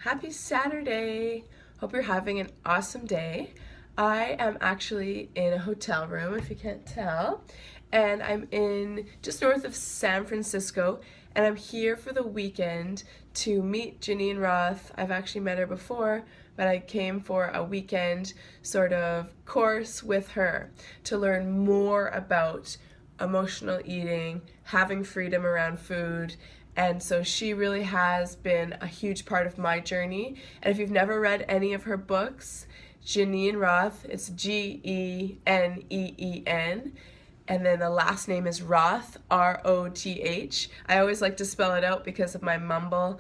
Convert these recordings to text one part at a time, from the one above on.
Happy Saturday! Hope you're having an awesome day. I am actually in a hotel room, if you can't tell, and I'm in just north of San Francisco, and I'm here for the weekend to meet Janine Roth. I've actually met her before, but I came for a weekend sort of course with her to learn more about emotional eating, having freedom around food. And so she really has been a huge part of my journey. And if you've never read any of her books, Janine Roth, it's Geneen, and then the last name is Roth, Roth. I always like to spell it out because of my mumble.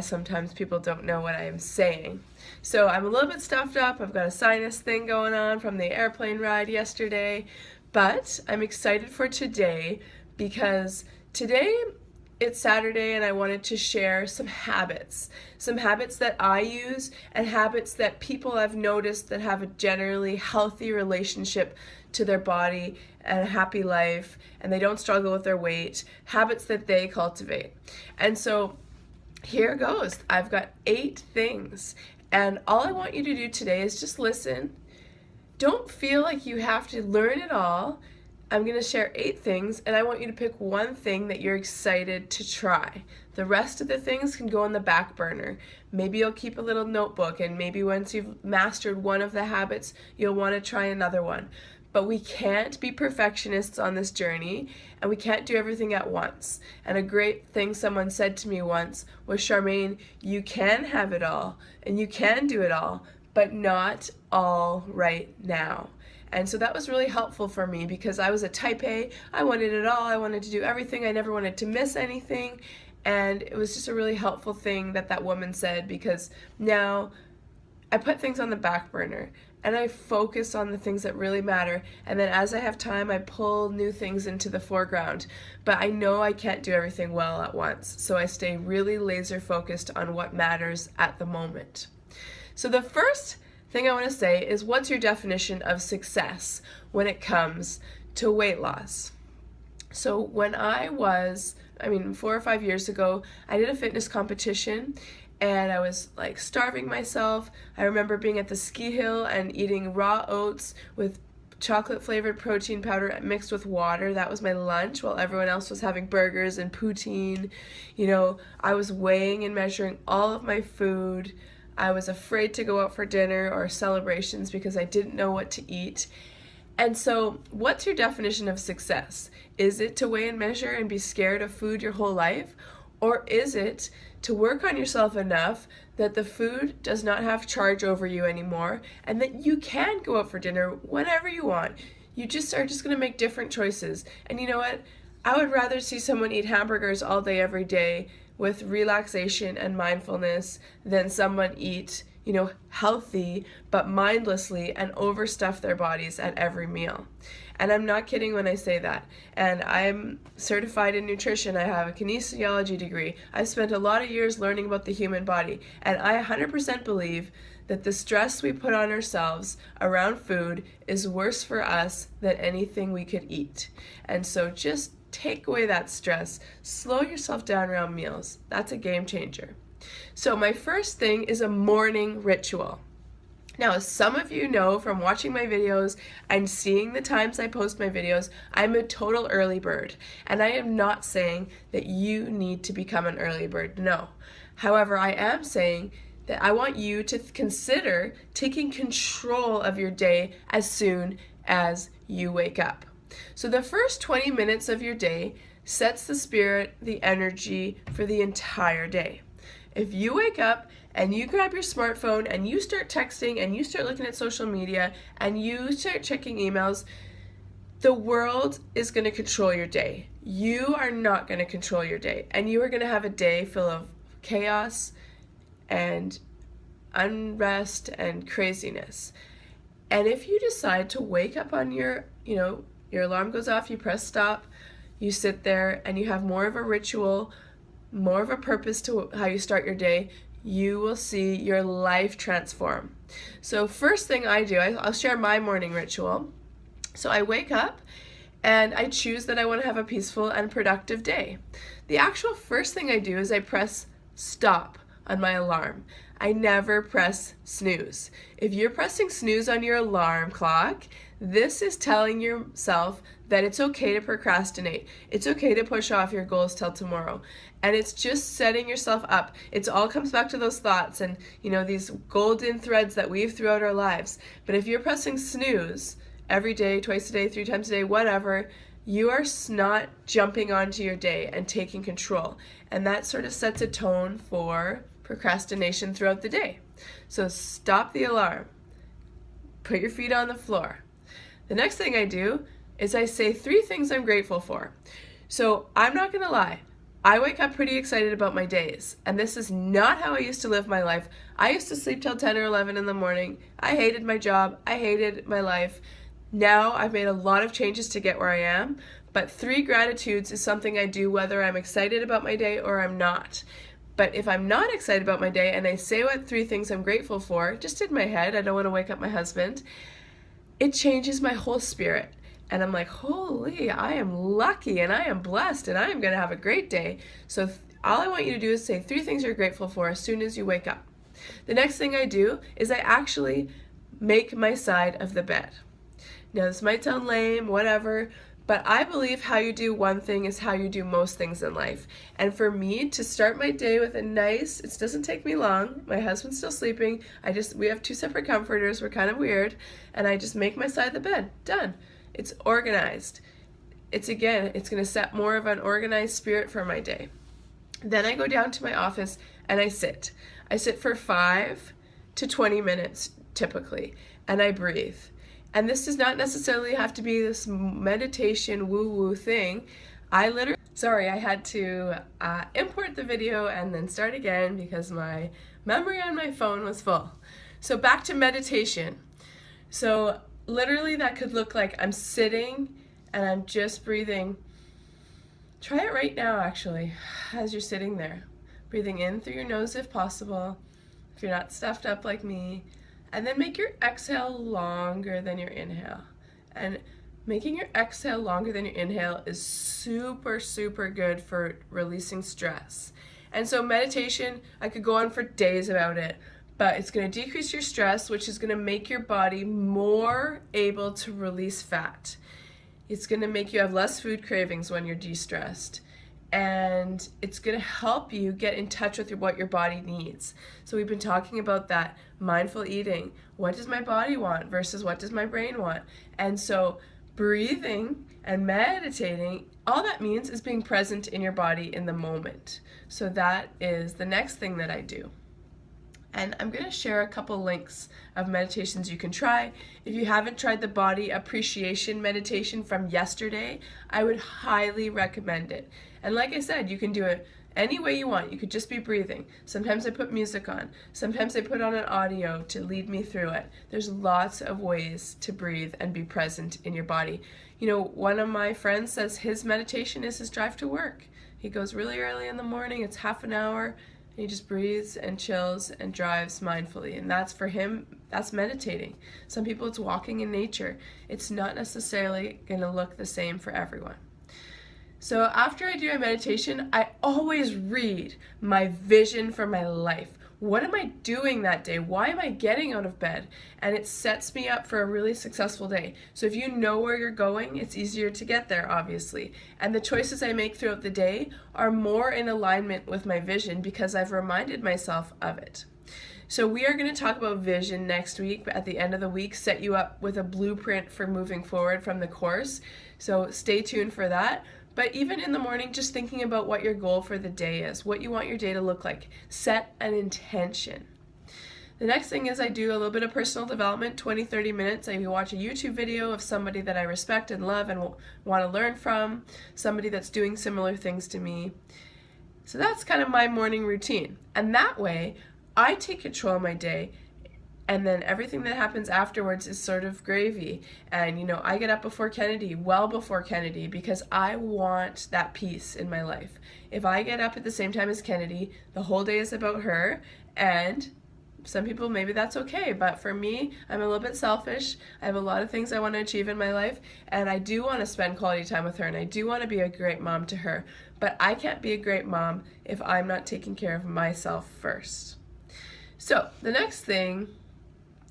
Sometimes people don't know what I am saying. So I'm a little bit stuffed up. I've got a sinus thing going on from the airplane ride yesterday. But I'm excited for today because today it's Saturday and I wanted to share some habits that I use and habits that people I've noticed that have a generally healthy relationship to their body and a happy life, and they don't struggle with their weight, habits that they cultivate. And so here goes. I've got 8 things, and all I want you to do today is just listen. Don't feel like you have to learn it all. I'm going to share 8 things, and I want you to pick one thing that you're excited to try. The rest of the things can go on the back burner. Maybe you'll keep a little notebook, and maybe once you've mastered one of the habits, you'll want to try another one. But we can't be perfectionists on this journey, and we can't do everything at once. And a great thing someone said to me once was, Charmaine, you can have it all, and you can do it all, but not all right now. And so that was really helpful for me because I was a type A. I wanted it all. I wanted to do everything. I never wanted to miss anything. And it was just a really helpful thing that woman said, because now I put things on the back burner and I focus on the things that really matter. And then as I have time, I pull new things into the foreground. But I know I can't do everything well at once. So I stay really laser focused on what matters at the moment. So the first thing I want to say is, what's your definition of success when it comes to weight loss? So when I was, 4 or 5 years ago, I did a fitness competition and I was like starving myself. I remember being at the ski hill and eating raw oats with chocolate flavored protein powder mixed with water. That was my lunch while everyone else was having burgers and poutine. I was weighing and measuring all of my food. I was afraid to go out for dinner or celebrations because I didn't know what to eat. And so, what's your definition of success? Is it to weigh and measure and be scared of food your whole life? Or is it to work on yourself enough that the food does not have charge over you anymore and that you can go out for dinner whenever you want? You are just going to make different choices. And you know what? I would rather see someone eat hamburgers all day, every day with relaxation and mindfulness than someone eat, healthy but mindlessly and overstuff their bodies at every meal. And I'm not kidding when I say that. And I'm certified in nutrition. I have a kinesiology degree. I've spent a lot of years learning about the human body. And I 100% believe that the stress we put on ourselves around food is worse for us than anything we could eat. And so just take away that stress. Slow yourself down around meals. That's a game changer. So my first thing is a morning ritual. Now, as some of you know from watching my videos and seeing the times I post my videos, I'm a total early bird. And I am not saying that you need to become an early bird. No. However, I am saying that I want you to consider taking control of your day as soon as you wake up. So the first 20 minutes of your day sets the spirit, the energy for the entire day. If you wake up and you grab your smartphone and you start texting and you start looking at social media and you start checking emails, the world is going to control your day. You are not going to control your day, and you are going to have a day full of chaos and unrest and craziness. And if you decide to wake up on your alarm goes off, you press stop, you sit there, and you have more of a ritual, more of a purpose to how you start your day, you will see your life transform. So first thing I do, I'll share my morning ritual. So I wake up and I choose that I want to have a peaceful and productive day. The actual first thing I do is I press stop on my alarm. I never press snooze. If you're pressing snooze on your alarm clock, this is telling yourself that it's okay to procrastinate. It's okay to push off your goals till tomorrow. And it's just setting yourself up. It all comes back to those thoughts and, these golden threads that weave throughout our lives. But if you're pressing snooze every day, twice a day, 3 times a day, whatever, you are not jumping onto your day and taking control. And that sort of sets a tone for procrastination throughout the day. So stop the alarm. Put your feet on the floor. The next thing I do is I say 3 things I'm grateful for. So I'm not going to lie. I wake up pretty excited about my days, and this is not how I used to live my life. I used to sleep till 10 or 11 in the morning. I hated my job. I hated my life. Now I've made a lot of changes to get where I am, but 3 gratitudes is something I do whether I'm excited about my day or I'm not. But if I'm not excited about my day and I say what 3 things I'm grateful for, just in my head, I don't want to wake up my husband, it changes my whole spirit. And I'm like, holy, I am lucky and I am blessed and I am going to have a great day. So all I want you to do is say 3 things you're grateful for as soon as you wake up. The next thing I do is I actually make my side of the bed. Now this might sound lame, whatever, but I believe how you do one thing is how you do most things in life. And for me to start my day with a nice, it doesn't take me long, my husband's still sleeping, we have 2 separate comforters, we're kind of weird, and I just make my side of the bed, done. It's organized. It's going to set more of an organized spirit for my day. Then I go down to my office and I sit. I sit for 5 to 20 minutes typically, and I breathe. And this does not necessarily have to be this meditation woo-woo thing. I had to import the video and then start again because my memory on my phone was full. So back to meditation. So literally that could look like I'm sitting and I'm just breathing. Try it right now actually, as you're sitting there. Breathing in through your nose if possible, if you're not stuffed up like me. And then make your exhale longer than your inhale. And making your exhale longer than your inhale is super, super good for releasing stress. And so meditation, I could go on for days about it, but it's going to decrease your stress, which is going to make your body more able to release fat. It's going to make you have less food cravings when you're de-stressed. And it's going to help you get in touch with what your body needs. So we've been talking about that mindful eating. What does my body want versus what does my brain want? And so breathing and meditating, all that means is being present in your body in the moment. So that is the next thing that I do. And I'm going to share a couple links of meditations you can try. If you haven't tried the body appreciation meditation from yesterday, I would highly recommend it. And like I said, you can do it any way you want. You could just be breathing. Sometimes I put music on. Sometimes I put on an audio to lead me through it. There's lots of ways to breathe and be present in your body. One of my friends says his meditation is his drive to work. He goes really early in the morning. It's half an hour. He just breathes and chills and drives mindfully. And that's for him, that's meditating. Some people it's walking in nature. It's not necessarily going to look the same for everyone. So after I do my meditation, I always read my vision for my life. What am I doing that day? Why am I getting out of bed? And it sets me up for a really successful day. So if you know where you're going, it's easier to get there, obviously. And the choices I make throughout the day are more in alignment with my vision because I've reminded myself of it. So we are going to talk about vision next week, but at the end of the week, set you up with a blueprint for moving forward from the course. So stay tuned for that. But even in the morning, just thinking about what your goal for the day is, what you want your day to look like. Set an intention. The next thing is I do a little bit of personal development, 20-30 minutes. I watch a YouTube video of somebody that I respect and love and want to learn from, somebody that's doing similar things to me. So that's kind of my morning routine. And that way, I take control of my day. And then everything that happens afterwards is sort of gravy. And, I get up before Kennedy, well before Kennedy, because I want that peace in my life. If I get up at the same time as Kennedy, the whole day is about her. And some people, maybe that's okay. But for me, I'm a little bit selfish. I have a lot of things I want to achieve in my life. And I do want to spend quality time with her. And I do want to be a great mom to her. but I can't be a great mom if I'm not taking care of myself first. So the next thing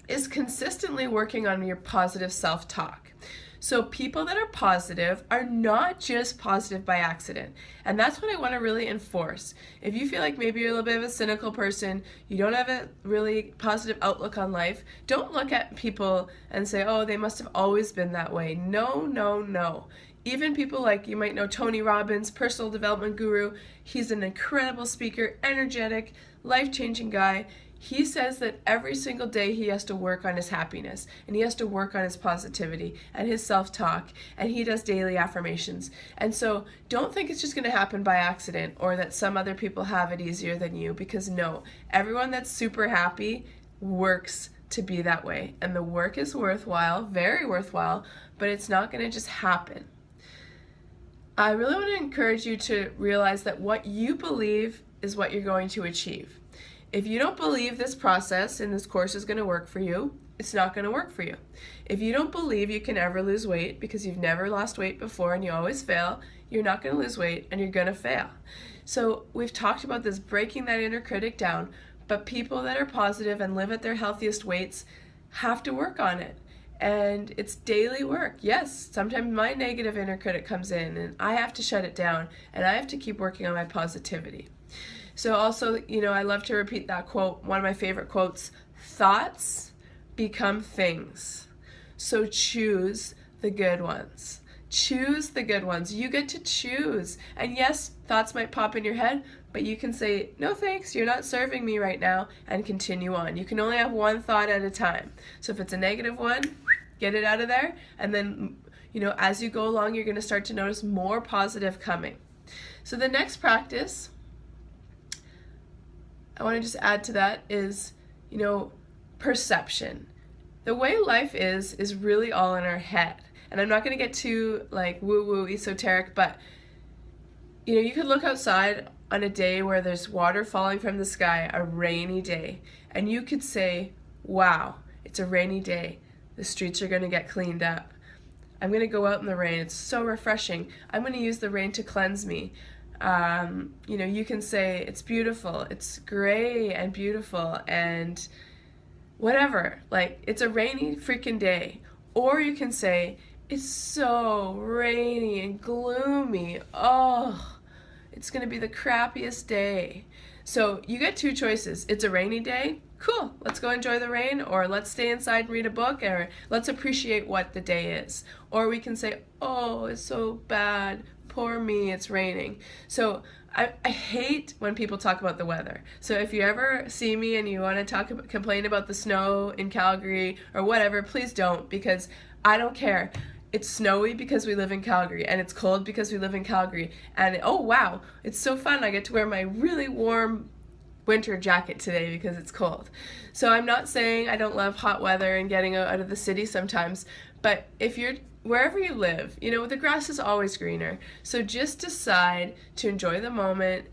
is consistently working on your positive self-talk. So people that are positive are not just positive by accident. And that's what I want to really enforce. If you feel like maybe you're a little bit of a cynical person, you don't have a really positive outlook on life, don't look at people and say, oh, they must have always been that way. No, no, no. Even people like, you might know Tony Robbins, personal development guru. He's an incredible speaker, energetic, life-changing guy. He says that every single day he has to work on his happiness, and he has to work on his positivity and his self-talk, and he does daily affirmations. And so don't think it's just going to happen by accident or that some other people have it easier than you, because no, everyone that's super happy works to be that way. And the work is worthwhile, very worthwhile, but it's not going to just happen. I really want to encourage you to realize that what you believe is what you're going to achieve. If you don't believe this process and this course is going to work for you, it's not going to work for you. If you don't believe you can ever lose weight because you've never lost weight before and you always fail, you're not going to lose weight and you're going to fail. So we've talked about this, breaking that inner critic down, but people that are positive and live at their healthiest weights have to work on it. And it's daily work. Yes, sometimes my negative inner critic comes in and I have to shut it down and I have to keep working on my positivity. So also, I love to repeat that quote, one of my favorite quotes, thoughts become things. So choose the good ones. Choose the good ones. You get to choose. And yes, thoughts might pop in your head, but you can say, no thanks, you're not serving me right now, and continue on. You can only have one thought at a time. So if it's a negative one, get it out of there, and then, as you go along, you're going to start to notice more positive coming. So the next practice I want to just add to that is, perception. The way life is really all in our head. And I'm not going to get too woo-woo esoteric, but you could look outside on a day where there's water falling from the sky, a rainy day, and you could say, wow, it's a rainy day. The streets are going to get cleaned up. I'm going to go out in the rain. It's so refreshing. I'm going to use the rain to cleanse me. You can say it's beautiful, it's gray and beautiful and whatever, it's a rainy freaking day. Or you can say it's so rainy and gloomy, oh, it's gonna be the crappiest day. So you get two choices. It's a rainy day, cool, let's go enjoy the rain, or let's stay inside and read a book, or let's appreciate what the day is. Or we can say, oh, it's so bad, poor me, it's raining. So I hate when people talk about the weather. So if you ever see me and you want to complain about the snow in Calgary or whatever, please don't, because I don't care. It's snowy because we live in Calgary, and it's cold because we live in Calgary. And oh wow, it's so fun. I get to wear my really warm winter jacket today because it's cold. So I'm not saying I don't love hot weather and getting out of the city sometimes, but if you're wherever you live, the grass is always greener. So just decide to enjoy the moment.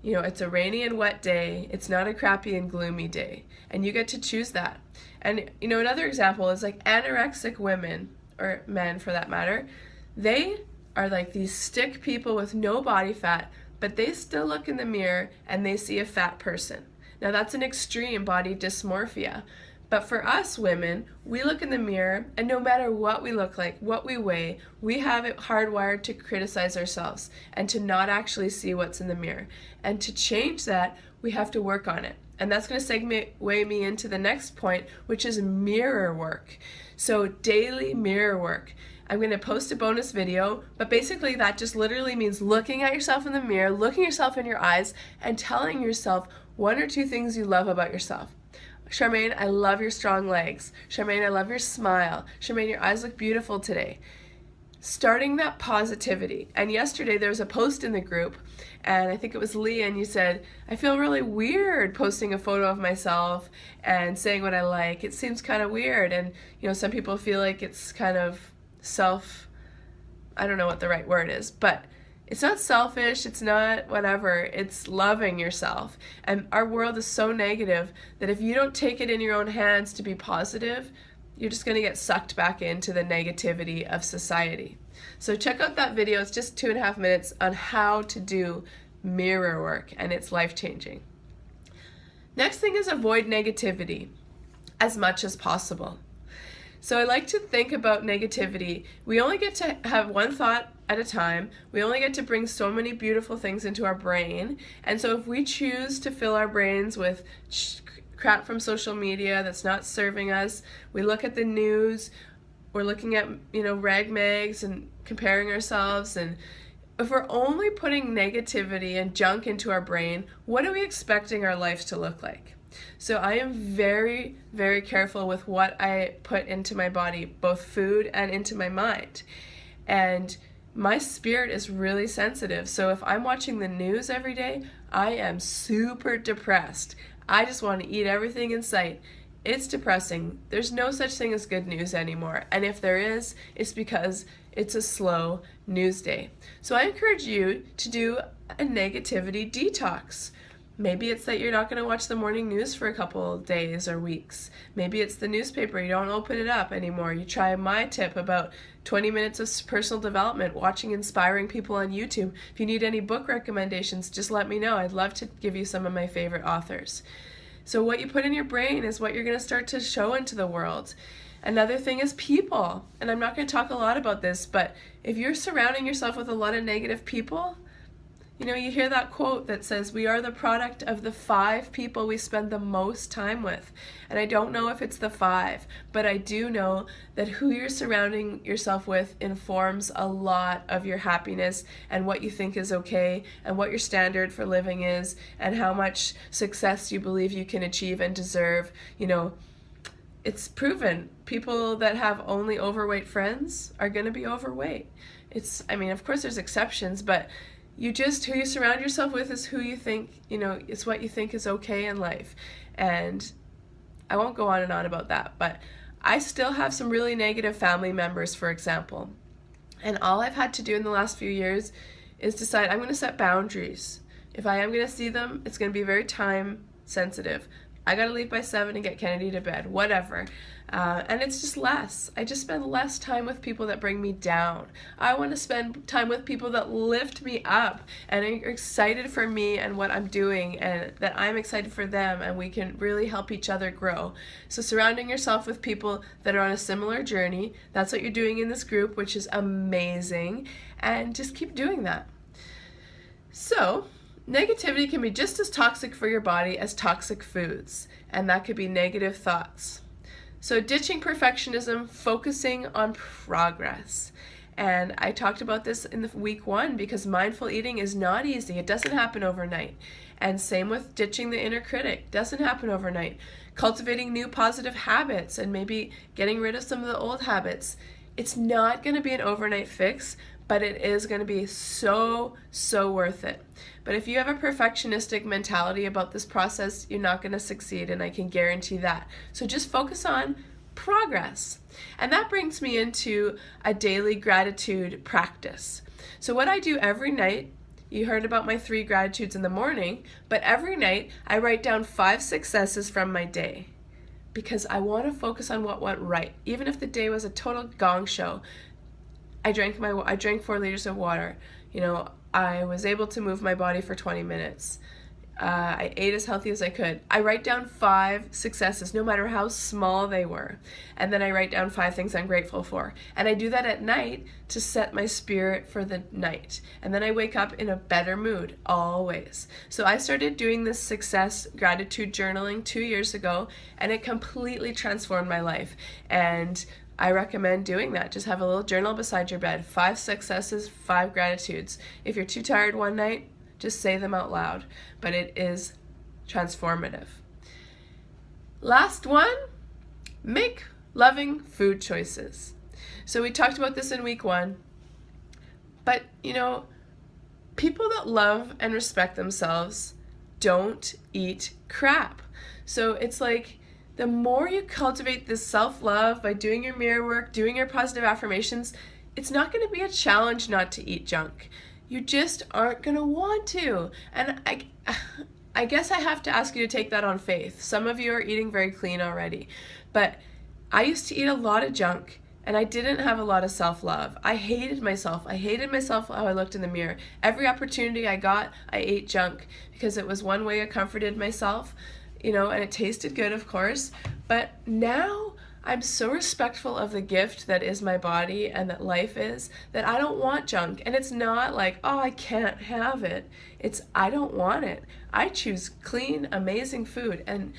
It's a rainy and wet day. It's not a crappy and gloomy day. And you get to choose that. And, another example is anorexic women, or men for that matter. They are these stick people with no body fat, but they still look in the mirror and they see a fat person. Now that's an extreme body dysmorphia. But for us women, we look in the mirror, and no matter what we look like, what we weigh, we have it hardwired to criticize ourselves and to not actually see what's in the mirror. And to change that, we have to work on it. And that's going to segue me into the next point, which is mirror work. So daily mirror work. I'm going to post a bonus video, but basically that just literally means looking at yourself in the mirror, looking yourself in your eyes, and telling yourself one or two things you love about yourself. Charmaine, I love your strong legs. Charmaine, I love your smile. Charmaine, your eyes look beautiful today. Starting that positivity. And yesterday there was a post in the group, and I think it was Lee, and you said, I feel really weird posting a photo of myself and saying what I like. It seems kind of weird. And, some people feel like it's kind of I don't know what the right word is, but it's not selfish, it's not whatever, it's loving yourself. And our world is so negative that if you don't take it in your own hands to be positive, you're just going to get sucked back into the negativity of society. So check out that video. It's just 2.5 minutes on how to do mirror work, and it's life-changing. Next thing is avoid negativity as much as possible. So I like to think about negativity. We only get to have one thought at a time. We only get to bring so many beautiful things into our brain. And so if we choose to fill our brains with crap from social media that's not serving us, we look at the news, we're looking at, rag mags and comparing ourselves, and if we're only putting negativity and junk into our brain, what are we expecting our lives to look like? So I am very, very careful with what I put into my body, both food and into my mind. And my spirit is really sensitive. So if I'm watching the news every day, I am super depressed. I just want to eat everything in sight. It's depressing. There's no such thing as good news anymore. And if there is, it's because it's a slow news day. So I encourage you to do a negativity detox. Maybe it's that you're not going to watch the morning news for a couple of days or weeks. Maybe it's the newspaper. You don't open it up anymore. You try my tip about 20 minutes of personal development, watching inspiring people on YouTube. If you need any book recommendations, just let me know. I'd love to give you some of my favorite authors. So what you put in your brain is what you're going to start to show into the world. Another thing is people. And I'm not going to talk a lot about this, but if you're surrounding yourself with a lot of negative people, you hear that quote that says, we are the product of the 5 people we spend the most time with. And I don't know if it's the 5, but I do know that who you're surrounding yourself with informs a lot of your happiness and what you think is okay and what your standard for living is and how much success you believe you can achieve and deserve. It's proven. People that have only overweight friends are going to be overweight. Of course there's exceptions, but who you surround yourself with is who you think, it's what you think is okay in life. And I won't go on and on about that, but I still have some really negative family members, for example. And all I've had to do in the last few years is decide I'm going to set boundaries. If I am going to see them, it's going to be very time sensitive. I got to leave by 7 and get Kennedy to bed, whatever. And it's just less. I just spend less time with people that bring me down. I want to spend time with people that lift me up and are excited for me and what I'm doing, and that I'm excited for them, and we can really help each other grow. So surrounding yourself with people that are on a similar journey, that's what you're doing in this group, which is amazing, and just keep doing that. So negativity can be just as toxic for your body as toxic foods, and that could be negative thoughts. So ditching perfectionism, focusing on progress. And I talked about this in the week 1 because mindful eating is not easy. It doesn't happen overnight. And same with ditching the inner critic. Doesn't happen overnight. Cultivating new positive habits and maybe getting rid of some of the old habits. It's not going to be an overnight fix, but it is going to be so worth it. But if you have a perfectionistic mentality about this process, you're not going to succeed, and I can guarantee that. So just focus on progress. And that brings me into a daily gratitude practice. So what I do every night, you heard about my 3 gratitudes in the morning, but every night I write down 5 successes from my day, because I want to focus on what went right. Even if the day was a total gong show, I drank 4 liters of water. I was able to move my body for 20 minutes. I ate as healthy as I could. I write down 5 successes, no matter how small they were. And then I write down 5 things I'm grateful for. And I do that at night to set my spirit for the night. And then I wake up in a better mood, always. So I started doing this success gratitude journaling 2 years ago, and it completely transformed my life. And I recommend doing that. Just have a little journal beside your bed. 5 successes, 5 gratitudes. If you're too tired one night, just say them out loud. But it is transformative. Last one, make loving food choices. So we talked about this in week 1. But, people that love and respect themselves don't eat crap. So it's like, the more you cultivate this self-love by doing your mirror work, doing your positive affirmations, it's not going to be a challenge not to eat junk. You just aren't going to want to. And I guess I have to ask you to take that on faith. Some of you are eating very clean already. But I used to eat a lot of junk, And I didn't have a lot of self-love. I hated myself. I hated myself how I looked in the mirror. Every opportunity I got, I ate junk because it was one way I comforted myself, and it tasted good, of course. But now I'm so respectful of the gift that is my body and that life is, that I don't want junk. And it's not like, oh, I can't have it. It's, I don't want it. I choose clean, amazing food. And,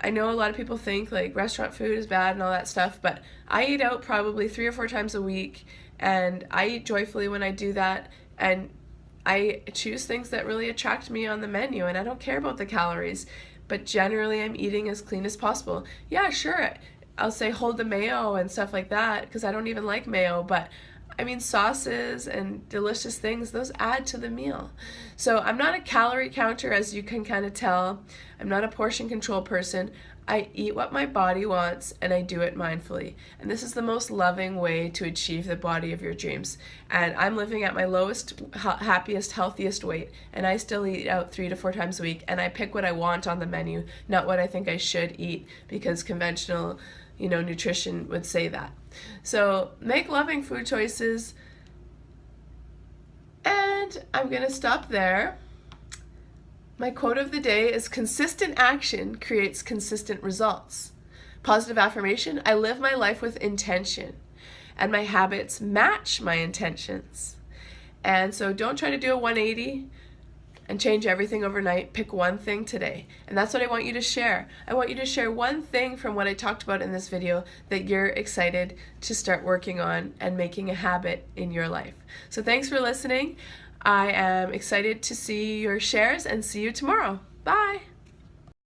I know a lot of people think like restaurant food is bad and all that stuff, but I eat out probably 3 or 4 times a week, and I eat joyfully when I do that, and I choose things that really attract me on the menu, and I don't care about the calories, but generally I'm eating as clean as possible. Yeah, sure, I'll say hold the mayo and stuff like that because I don't even like mayo, but I mean, sauces and delicious things, those add to the meal. So I'm not a calorie counter, as you can kind of tell. I'm not a portion control person. I eat what my body wants, and I do it mindfully. And this is the most loving way to achieve the body of your dreams. And I'm living at my lowest, happiest, healthiest weight, and I still eat out 3 to 4 times a week, and I pick what I want on the menu, not what I think I should eat, because conventional nutrition would say that. So make loving food choices, and I'm going to stop there. My quote of the day is, consistent action creates consistent results. Positive affirmation, I live my life with intention, and my habits match my intentions. And so don't try to do a 180 and change everything overnight. Pick one thing today. And that's what I want you to share. I want you to share one thing from what I talked about in this video that you're excited to start working on and making a habit in your life. So thanks for listening. I am excited to see your shares, and see you tomorrow. Bye.